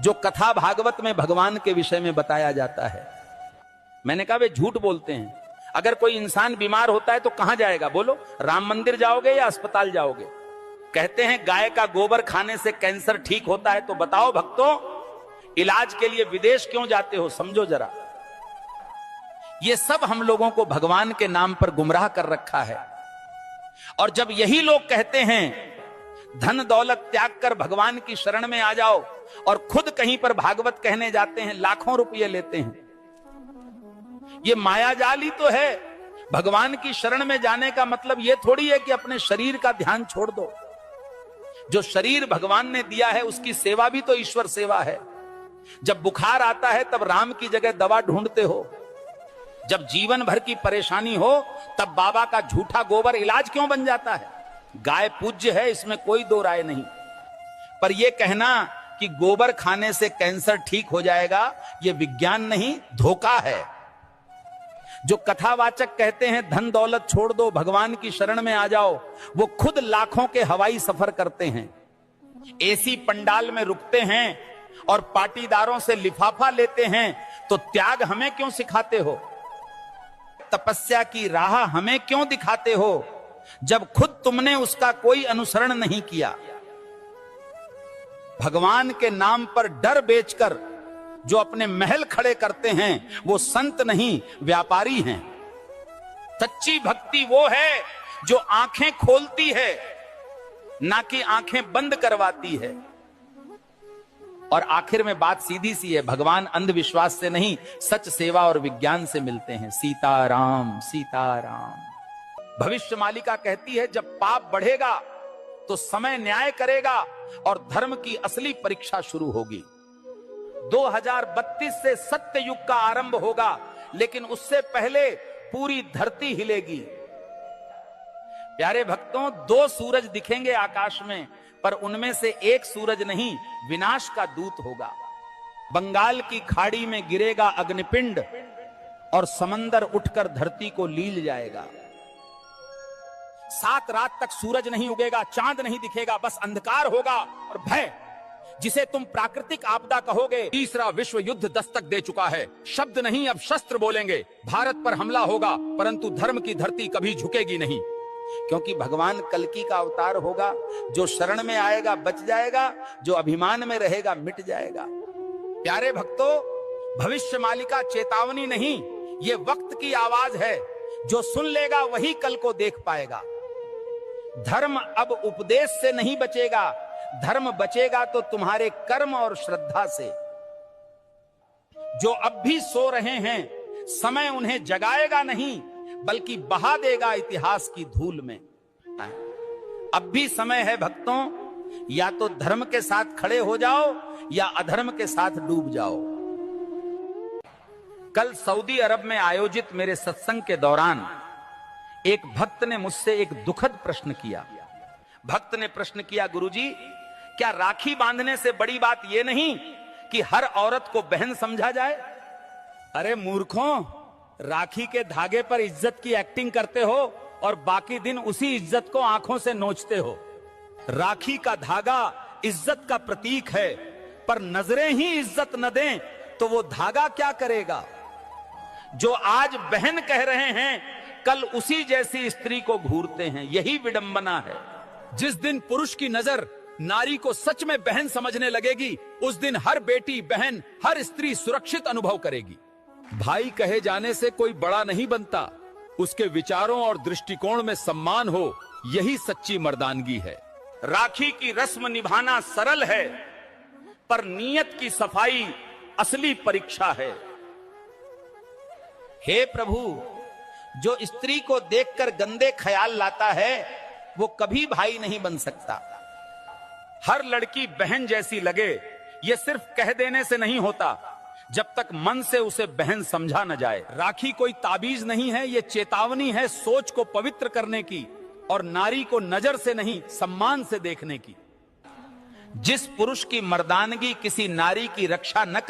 जो कथा भागवत में भगवान के विषय में बताया जाता है। मैंने कहा वे झूठ बोलते हैं। अगर कोई इंसान बीमार होता है तो कहां जाएगा बोलो? राम मंदिर जाओगे या अस्पताल जाओगे? कहते हैं गाय का गोबर खाने से कैंसर ठीक होता है, तो बताओ भक्तों, इलाज के लिए विदेश क्यों जाते हो? समझो जरा। ये सब हम लोगों को भगवान के नाम पर गुमराह कर रखा है। और जब यही लोग कहते हैं धन दौलत त्याग कर भगवान की शरण में आ जाओ, और खुद कहीं पर भागवत कहने जाते हैं, लाखों रुपये लेते हैं। ये मायाजाल ही तो है। भगवान की शरण में जाने का मतलब यह थोड़ी है कि अपने शरीर का ध्यान छोड़ दो। जो शरीर भगवान ने दिया है उसकी सेवा भी तो ईश्वर सेवा है। जब बुखार आता है तब राम की जगह दवा ढूंढते हो। जब जीवन भर की परेशानी हो तब बाबा का झूठा गोबर इलाज क्यों बन जाता है? गाय पूज्य है, इसमें कोई दो राय नहीं, पर यह कहना कि गोबर खाने से कैंसर ठीक हो जाएगा, यह विज्ञान नहीं, धोखा है। जो कथावाचक कहते हैं धन दौलत छोड़ दो, भगवान की शरण में आ जाओ, वो खुद लाखों के हवाई सफर करते हैं, एसी पंडाल में रुकते हैं और पाटीदारों से लिफाफा लेते हैं। तो त्याग हमें क्यों सिखाते हो? तपस्या की राह हमें क्यों दिखाते हो, जब खुद तुमने उसका कोई अनुसरण नहीं किया? भगवान के नाम पर डर बेचकर जो अपने महल खड़े करते हैं वो संत नहीं, व्यापारी हैं। सच्ची भक्ति वो है जो आंखें खोलती है, ना कि आंखें बंद करवाती है। और आखिर में बात सीधी सी है, भगवान अंधविश्वास से नहीं, सच सेवा और विज्ञान से मिलते हैं। सीताराम सीताराम। भविष्य मालिका कहती है जब पाप बढ़ेगा तो समय न्याय करेगा और धर्म की असली परीक्षा शुरू होगी। 2032 से सत्य युग का आरंभ होगा, लेकिन उससे पहले पूरी धरती हिलेगी। प्यारे भक्तों, 2 सूरज दिखेंगे आकाश में, पर उनमें से एक सूरज नहीं, विनाश का दूत होगा। बंगाल की खाड़ी में गिरेगा अग्निपिंड और समंदर उठकर धरती को लील जाएगा। 7 रात तक सूरज नहीं उगेगा, चांद नहीं दिखेगा, बस अंधकार होगा और भय, जिसे तुम प्राकृतिक आपदा कहोगे। तीसरा विश्व युद्ध दस्तक दे चुका है। शब्द नहीं, अब शस्त्र बोलेंगे। भारत पर हमला होगा, परंतु धर्म की धरती कभी झुकेगी नहीं, क्योंकि भगवान कल्कि का अवतार होगा। जो शरण में आएगा बच जाएगा, जो अभिमान में रहेगा मिट जाएगा। प्यारे भक्तों, भविष्य मालिका चेतावनी नहीं, ये वक्त की आवाज है। जो सुन लेगा वही कल को देख पाएगा। धर्म अब उपदेश से नहीं बचेगा, धर्म बचेगा तो तुम्हारे कर्म और श्रद्धा से। जो अब भी सो रहे हैं, समय उन्हें जगाएगा नहीं, बल्कि बहा देगा इतिहास की धूल में। अब भी समय है भक्तों, या तो धर्म के साथ खड़े हो जाओ या अधर्म के साथ डूब जाओ। कल सऊदी अरब में आयोजित मेरे सत्संग के दौरान एक भक्त ने मुझसे एक दुखद प्रश्न किया। भक्त ने प्रश्न किया, गुरुजी, क्या राखी बांधने से बड़ी बात यह नहीं कि हर औरत को बहन समझा जाए? अरे मूर्खों, राखी के धागे पर इज्जत की एक्टिंग करते हो और बाकी दिन उसी इज्जत को आंखों से नोचते हो। राखी का धागा इज्जत का प्रतीक है, पर नजरें ही इज्जत न दें तो वो धागा क्या करेगा? जो आज बहन कह रहे हैं, कल उसी जैसी स्त्री को घूरते हैं। यही विडंबना है। जिस दिन पुरुष की नजर नारी को सच में बहन समझने लगेगी, उस दिन हर बेटी, बहन, हर स्त्री सुरक्षित अनुभव करेगी। भाई कहे जाने से कोई बड़ा नहीं बनता, उसके विचारों और दृष्टिकोण में सम्मान हो, यही सच्ची मर्दानगी है। राखी की रस्म निभाना सरल है, पर नीयत की सफाई असली परीक्षा है। हे प्रभु, जो स्त्री को देखकर गंदे ख्याल लाता है वो कभी भाई नहीं बन सकता। हर लड़की बहन जैसी लगे, ये सिर्फ कह देने से नहीं होता, जब तक मन से उसे बहन समझा न जाए। राखी कोई ताबीज नहीं है, ये चेतावनी है सोच को पवित्र करने की और नारी को नजर से नहीं सम्मान से देखने की। जिस पुरुष की मर्दानगी किसी नारी की रक्षा न कर